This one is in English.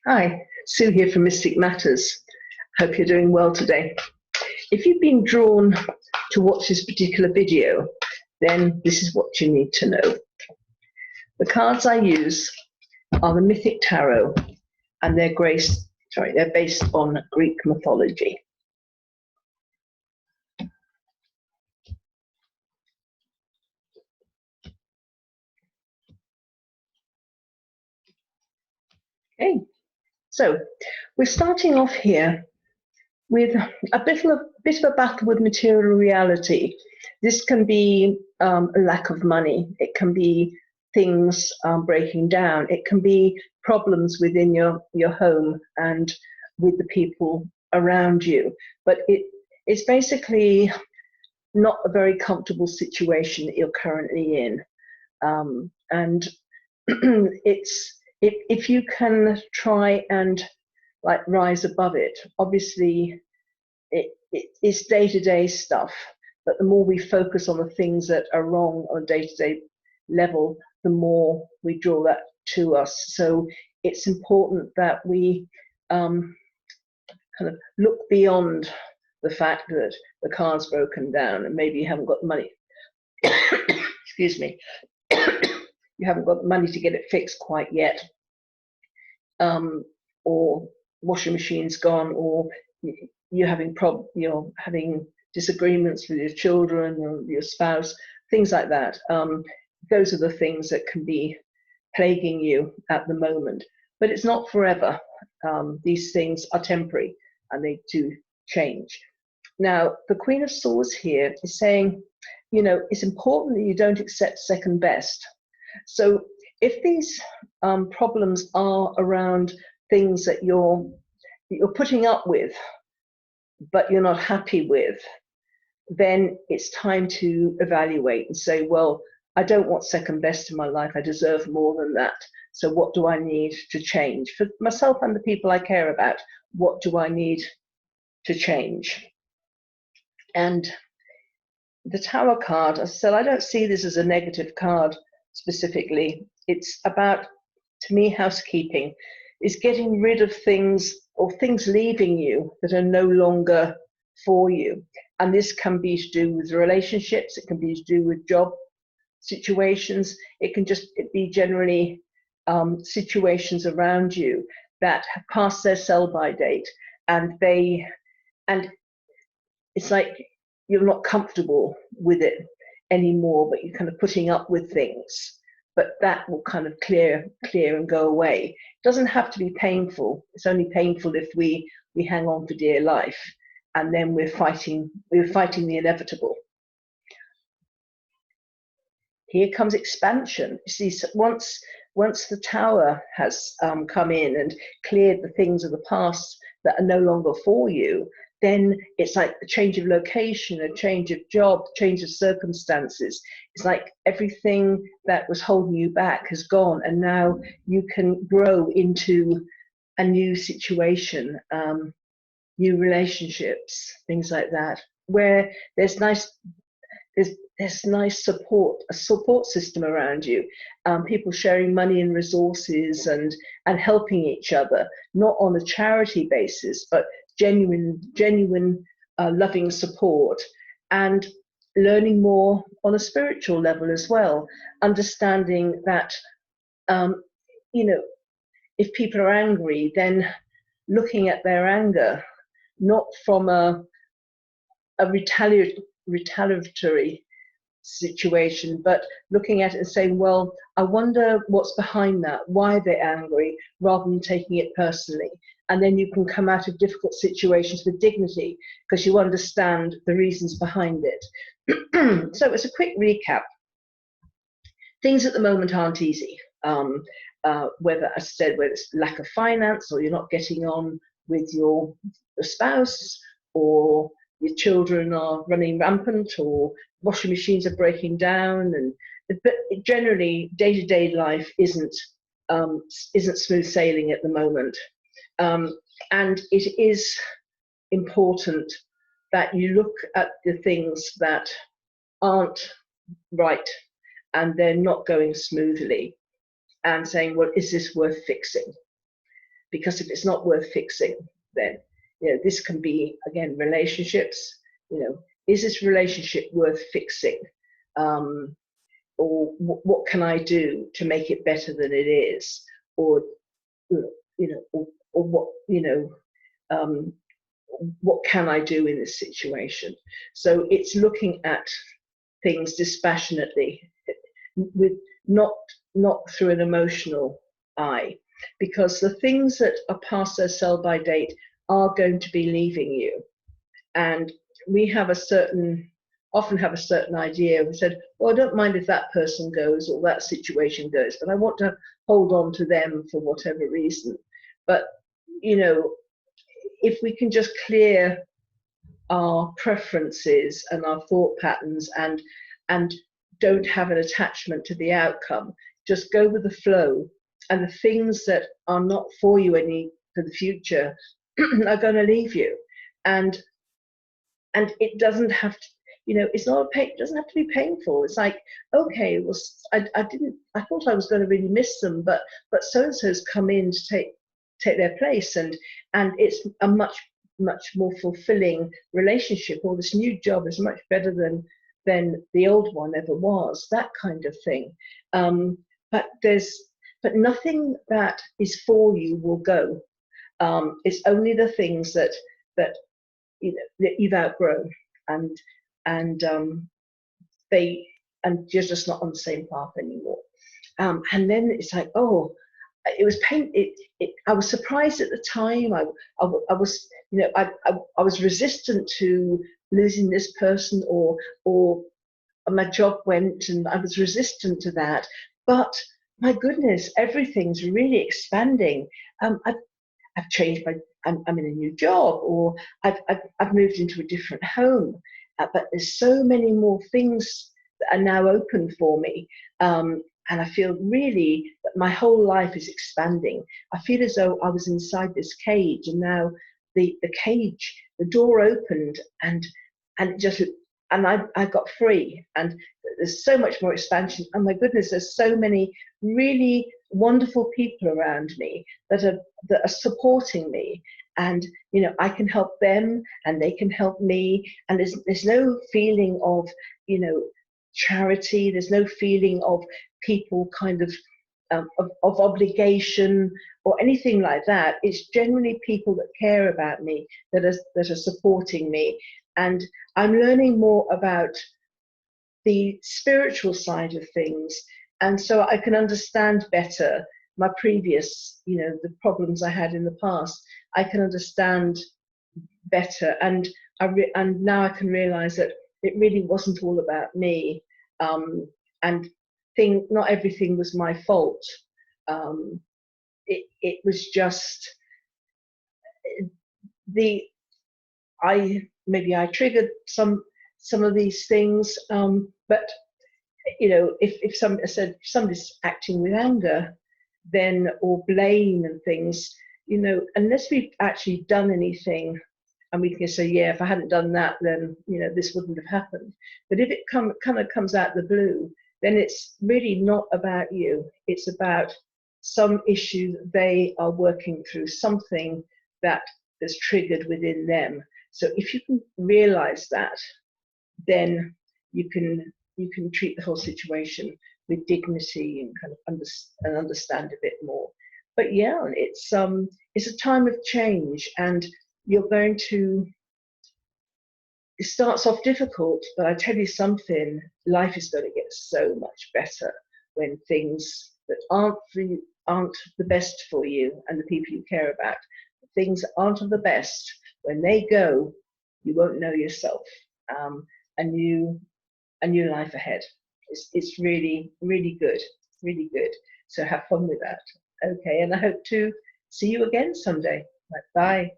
Hi, Sue here from Mystic Matters. Hope you're doing well today. If you've been drawn to watch this particular video, then this is what you need to know. The cards I use are the Mythic Tarot, and they're based on Greek mythology. Okay, so we're starting off here with a bit of a battle with material reality. This can be a lack of money. It can be things breaking down. It can be problems within your home and with the people around you. But it's basically not a very comfortable situation that you're currently in. And if you can try and rise above it. Obviously, it's day-to-day stuff, but the more we focus on the things that are wrong on a day-to-day level, the more we draw that to us. So it's important that we kind of look beyond the fact that the car's broken down and maybe you haven't got the money. Excuse me. You haven't got the money to get it fixed quite yet. Or washing machine's gone, or you're having disagreements with your children or your spouse, things like that. Those are the things that can be plaguing you at the moment, but it's not forever. These things are temporary and they do change. Now, the Queen of Swords here is saying, it's important that you don't accept second best. So if these problems are around things that you're putting up with, but you're not happy with, then it's time to evaluate and say, well, I don't want second best in my life. I deserve more than that. So what do I need to change? For myself and the people I care about, what do I need to change? And the Tower card, as I said, I don't see this as a negative card specifically. It's about, to me, housekeeping. Is getting rid of things or things leaving you that are no longer for you. And this can be to do with relationships, it can be to do with job situations, it can just be generally situations around you that have passed their sell-by date, and it's like you're not comfortable with it anymore, but you're kind of putting up with things. But that will kind of clear and go away. It doesn't have to be painful. It's only painful if we hang on for dear life, and then we're fighting the inevitable. Here comes expansion. You see, once the Tower has come in and cleared the things of the past that are no longer for you, then it's like a change of location, a change of job, change of circumstances. It's like everything that was holding you back has gone, and now you can grow into a new situation, new relationships, things like that, where there's nice support, a support system around you, people sharing money and resources and helping each other, not on a charity basis, but genuine loving support, and learning more on a spiritual level as well, understanding that if people are angry, then looking at their anger not from a retaliatory situation, but looking at it and saying, well, I wonder what's behind that, why they're angry, rather than taking it personally. And then you can come out of difficult situations with dignity because you understand the reasons behind it. So it's a quick recap. Things at the moment aren't easy. Whether it's lack of finance, or you're not getting on with your spouse, or your children are running rampant, or washing machines are breaking down, but generally day-to-day life isn't smooth sailing at the moment. And it is important that you look at the things that aren't right and they're not going smoothly, and saying, well, is this worth fixing? because if it's not worth fixing, then this can be, again, relationships. Is this relationship worth fixing? Or what can I do to make it better than it is? Or what can I do in this situation? So it's looking at things dispassionately, with not through an emotional eye, because the things that are past their sell-by date are going to be leaving you, and we often have a certain idea. We said, well, I don't mind if that person goes or that situation goes, but I want to hold on to them for whatever reason. But if we can just clear our preferences and our thought patterns and don't have an attachment to the outcome, just go with the flow, and the things that are not for you for the future are going to leave you. And it doesn't have to, it's not it doesn't have to be painful. It's like, okay, well, I thought I was going to really miss them, but so and so's come in to take their place, and it's a much more fulfilling relationship, or this new job is much better than the old one ever was, that kind of thing. But nothing that is for you will go. It's only the things that that you've outgrown, and you're just not on the same path anymore. And then it's like, oh, it was pain. I was surprised at the time. I was, I was resistant to losing this person, or my job went, and I was resistant to that. But my goodness, everything's really expanding. I've changed I'm in a new job, or I've moved into a different home. But there's so many more things that are now open for me. And I feel really that my whole life is expanding. I feel as though I was inside this cage, and now the cage, the door opened, and I got free, and there's so much more expansion. And my goodness, there's so many really wonderful people around me that are supporting me, and I can help them, and they can help me, and there's no feeling of charity. There's no feeling of people kind of obligation or anything like that. It's generally people that care about me, that are supporting me. And I'm learning more about the spiritual side of things, and so I can understand better my previous, the problems I had in the past. I can understand better, and now I can realize that it really wasn't all about me, and not everything was my fault. It was just maybe I triggered some of these things, but if somebody's acting with anger, then, or blame and things, unless we've actually done anything, and we can say, yeah, if I hadn't done that, then this wouldn't have happened. But if it kind of comes out the blue, then it's really not about you. It's about some issue that they are working through, something that is triggered within them. So if you can realize that, then you can treat the whole situation with dignity and kind of understand a bit more. But yeah, it's a time of change, and you're going to. It starts off difficult, but I tell you something, life is going to get so much better when things that aren't the best for you and the people you care about, things that aren't of the best, when they go, you won't know yourself, and a new life ahead. It's really, really good, really good. So have fun with that. Okay, and I hope to see you again someday. Bye.